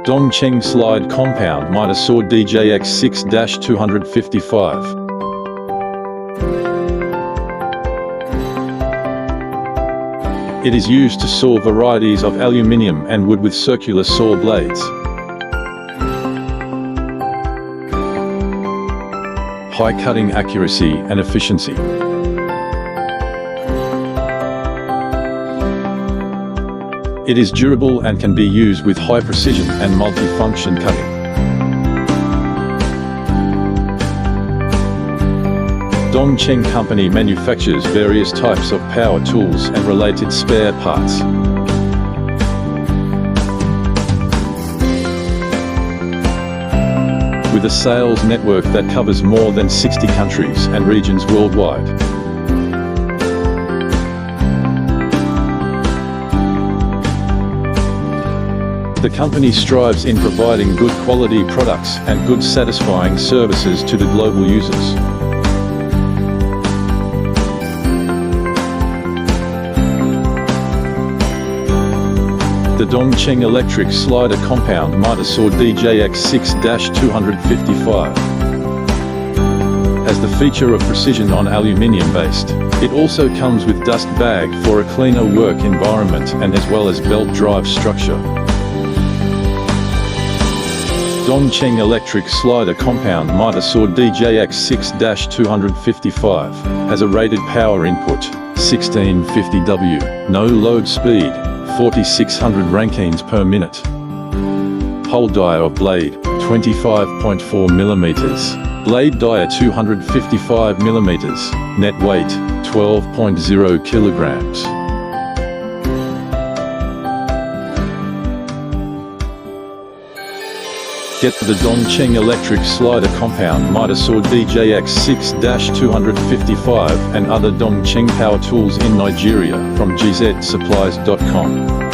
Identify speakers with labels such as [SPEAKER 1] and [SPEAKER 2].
[SPEAKER 1] DongCheng Slide Compound Mitre Saw DJX06-255. It is used to saw varieties of aluminium and wood with circular saw blades. High cutting accuracy and efficiency. It is durable and can be used with high precision and multi-function cutting. DongCheng Company manufactures various types of power tools and related spare parts. With a sales network that covers more than 60 countries and regions worldwide. The company strives in providing good quality products and good satisfying services to the global users. The DongCheng Electric Slider Compound Mitre Saw DJX6-255 has the feature of precision on aluminium based. It also comes with dust bag for a cleaner work environment and as well as belt drive structure. DongCheng Electric Slider Compound Mitre Saw DJX6-255 has a rated power input, 1650W, no load speed, 4600 rankines per minute. Hole dia of blade, 25.4 mm. Blade dia 255 mm. Net weight, 12.0 kilograms. Get the DongCheng Electric Slider Compound Mitre Saw DJX6-255 and other DongCheng power tools in Nigeria from gzsupplies.com.